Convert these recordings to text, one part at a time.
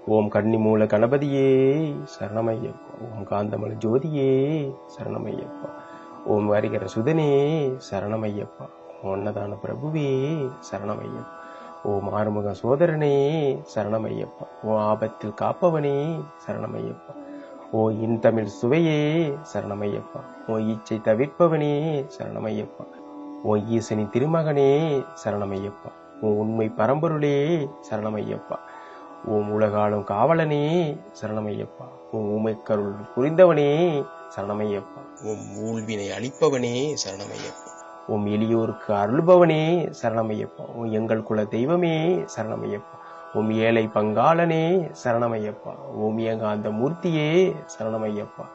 ஓம் கன்னிமூல கணபதியே சரணமையப்பா. ஓம் காந்தமல ஜோதியே சரணமையப்பா. ஓம் ஹரிகர சுதனே சரணமையப்பா. ஓம் அன்னதான பிரபுவே சரணமையப்பா. ஓம் ஆறுமுக சோதரனே சரணமையப்பா. ஓ ஆபத்தில் காப்பவனே சரணமையப்பா. ஓ இன் தமிழ் சுவையே சரணமையப்பா. ஓ ஈச்சை தவிர்ப்பவனே சரணமையப்பா. ஓ ஈசனி திருமகனே சரணமையப்பா. ஓ உண்மை பரம்பொருளே சரணமையப்பா. ஓம் உலகாலும் காவலனே சரணமையப்பா. ஓம் உமைக்கருள் புரிந்தவனே சரணமையப்பா. ஓம் ஊழ்வினை அளிப்பவனே சரணமையப்பா. ஓம் எளியோருக்கு அருள்பவனே சரணமையப்பா. ஓம் எங்கள் குல தெய்வமே சரணமையப்பா. ஓம் ஏழை பங்காளனே சரணமையப்பா. ஓம் ஏகாந்த மூர்த்தியே சரணமையப்பா.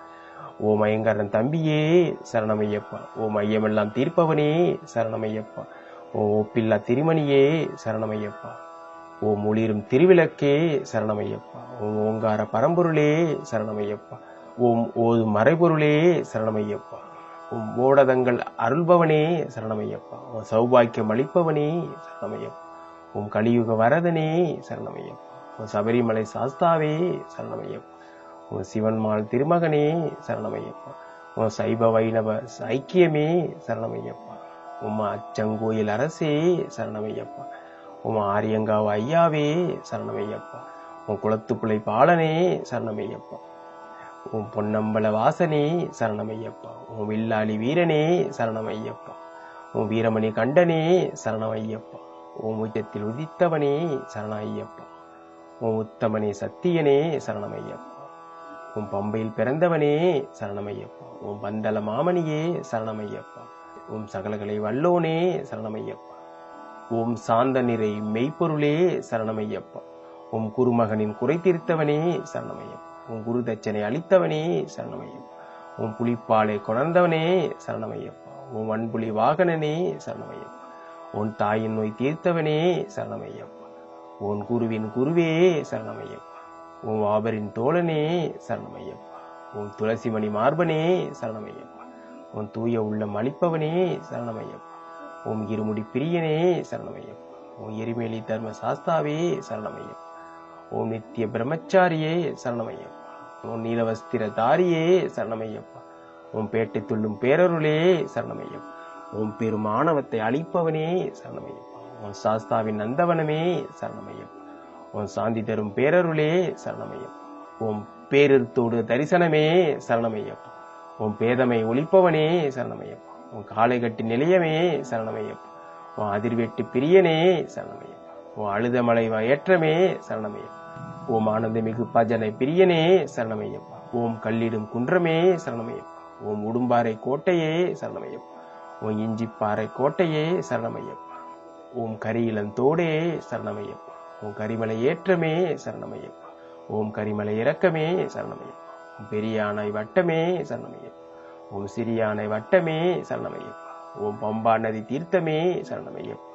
ஓம் ஐயங்கரன் தம்பியே சரணமையப்பா. ஓம் ஐயமெல்லாம் தீர்ப்பவனே சரணமையப்பா. ஓம் ஒப்பில்லா திருமணியே சரணமையப்பா. ஓம் ஒளிரும் திருவிளக்கே சரணமையப்பா. ஓம் ஓங்கார பரம்பொருளே சரணமையப்பா. ஓம் ஓதும் மறைபொருளே சரணமையப்பா. ஓம் ஓடதங்கள் அருள்பவனே சரணமையப்பா. ஓம் சௌபாக்கியம் அளிப்பவனே சரணமையப்பா. ஓம் கலியுக வரதனே சரணமையப்பா. ஓம் சபரிமலை சாஸ்தாவே சரணமையப்பா. ஓம் சிவன்மாள் திருமகனே சரணமையப்பா. ஓம் சைவ வைணவ ஐக்கியமே சரணமையப்பா. உம் அச்சங்கோயில் அரசே சரணமையப்பா. உம் ஆரியங்காவ ஐயாவே சரணமையப்பா. உன் குளத்துப்புளை பாலனே சரணமையப்பா. உன் பொன்னம்பல வாசனே சரணமையப்பா. உன் வில்லாளி வீரனே சரணமையப்பா. உன் வீரமணி கண்டனே சரணமையப்பா. உன் உச்சத்தில் உதித்தவனே சரணமையப்பா. உன் உத்தமனே சத்தியனே சரணமையப்பா. உன் பம்பையில் பிறந்தவனே சரணமையப்பா. உன் பந்தல மாமணியே சரணமையப்பா. உன் சகலகளை வல்லோனே சரணமையப்பா. ஓம் சாந்த நிறை மெய்ப்பொருளே சரணமையப்பா. உம் குருமகனின் குறை தீர்த்தவனே சரணமையப்பா. உன் குரு தட்சனை அளித்தவனே சரணமையப்பா. உன் புலிப்பாலை கொணர்ந்தவனே சரணமையப்பா. உன் வன்புலி வாகனனே சரணமையப்பா. உன் தாயின் நோய் தீர்த்தவனே சரணமையப்பா. உன் குருவின் குருவே சரணமையப்பா. உன் வாபரின் தோழனே சரணமையப்பா. உன் துளசிமணி மார்பனே சரணமையப்பா. உன் தூய உள்ளம் அளிப்பவனே சரணமையப்பா. ஓம் இருமுடி பிரியனே சரணமையப்பா. ஓம் எரிமேலி தர்ம சாஸ்தாவே சரணமையப்பா. ஓம் நித்திய பிரம்மச்சாரியே சரணமையப்பா. ஓம் நீலவஸ்திர தாரியே சரணமையப்பா. ஓம் பேட்டை துள்ளும் பேரருளே சரணமையப்பா. ஓம் பெருமானவத்தை அளிப்பவனே சரணமையப்பா. ஓம் சாஸ்தாவின் நந்தவனமே சரணமையப்பா. ஓம் சாந்தி தரும் பேரருளே சரணமையப்பா. ஓம் பேரிருத்தோடு தரிசனமே சரணமையப்பா. ஓம் பேதமை ஒளிப்பவனே சரணமையப்பா. உன் காலை கட்டி நிலையமே சரணமையப்பா. உன் அதிர்வெட்டு பிரியனே சரணமையப்பா. உன் அழுதமலை ஏற்றமே சரணமையப்பா. ஓம் ஆனந்தமிகு பஜனை பிரியனே சரணமையப்பா. ஓம் கல்லிடும் குன்றமே சரணமையப்பா. ஓம் உடும்பாறை கோட்டையே சரணமையப்பா. ஓம் இஞ்சிப்பாறை கோட்டையே சரணமையப்பா. ஓம் கரியிலந்தோடே சரணமையப்பா. ஓம் கரிமலை ஏற்றமே சரணமையப்பா. ஓம் கரிமலை இறக்கமே சரணமையப்பா. பெரியானை வட்டமே சரணமையப்பா. ஓம் சிறியானை வட்டமே சரணமையப்பா. ஓம் பம்பா நதி தீர்த்தமே சரணமையப்பா.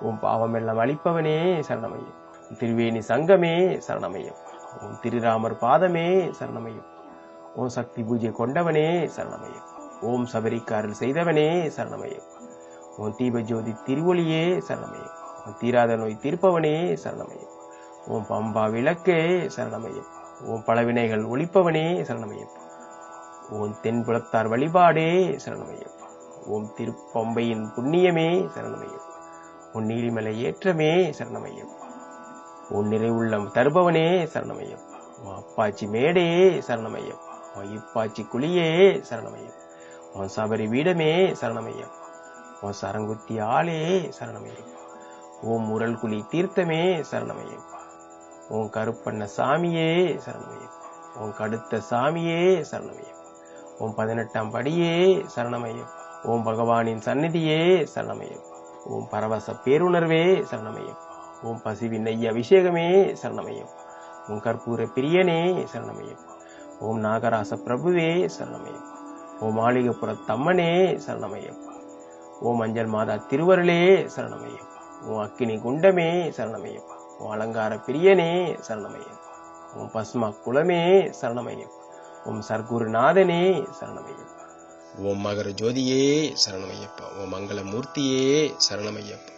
ஓம் பாவமெல்லாம் அளிப்பவனே சரணமையப்பா. திருவேணி சங்கமே சரணமையப்பா. ஓம் திருராமர் பாதமே சரணமையப்பா. ஓம் சக்தி பூஜை கொண்டவனே சரணமையப்பா. ஓம் சபரிக்காரல் செய்தவனே சரணமையப்பா. ஓம் தீபஜோதி திருவொளியே சரணமையப்பா. ஓம் தீராத நோய் தீர்ப்பவனே சரணமையப்பா. ஓம் பம்பா விளக்கே சரணமையப்பா. ஓம் பலவினைகள் ஒழிப்பவனே சரணமையப்பா. ஓம் தென்புலத்தார் வழிபாடே சரணமையப்பா. ஓம் திருப்பம்பையின் புண்ணியமே சரணமையப்பா. உன் நீலிமலை ஏற்றமே சரணமையப்பா. உன் நிறைவுள்ளம் தருபவனே சரணமையப்பா. உன் அப்பாச்சி மேடே சரணமையப்பா. உன் இப்பாச்சி குழியே சரணமையப்பா. உன் சபரி வீடமே சரணமையப்பா. உன் சரங்குத்தி ஆளே சரணமையப்பா. ஓம் முரல் குழி தீர்த்தமே சரணமையப்பா. உன் கருப்பண்ண சாமியே சரணமையப்பா. உன் கடுத்த சாமியே சரணமையப்பா. ஓம் 18ஆம் படியே சரணமையப்பா. ஓம் பகவானின் சந்நிதியே சரணமையப்பா. ஓம் பரவச பேருணர்வே சரணமையப்பா. ஓம் பசிவின் நெய் அபிஷேகமே சரணமையப்பா. ஓம் கற்பூர பிரியனே சரணமையப்பா. ஓம் நாகராச பிரபுவே சரணமையப்பா. ஓம் மாளிகப்புற தம்மனே சரணமையப்பா. ஓம் அஞ்சல் மாதா திருவருளே சரணமையப்பா. ஓம் அக்கினி குண்டமே சரணமையப்பா. ஓம் அலங்கார பிரியனே சரணமையப்பா. ஓம் பஸ்மா குலமே சரணமையப்பா. ஓம் சர்க்குருநாதனே சரணமையப்பா. ஓம் மகர ஜோதியே சரணமையப்பா. ஓம் மங்கள மூர்த்தியே சரணமையப்பா.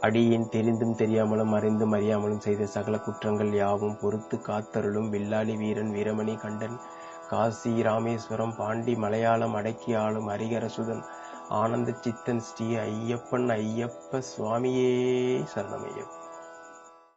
அடியேன் தெரிந்தும் தெரியாமலும் அறிந்தும் அறியாமலும் செய்த சகல குற்றங்கள் யாவும் பொறுத்து காத்தருளும் வில்லாளி வீரன் வீரமணி கண்டன் காசி ராமேஸ்வரம் பாண்டி மலையாளம் அடக்கி ஆளும் ஹரிகரசுதன் ஆனந்த சித்தன் ஸ்ரீ ஐயப்பன் ஐயப்ப சுவாமியே சரணமையப்பா.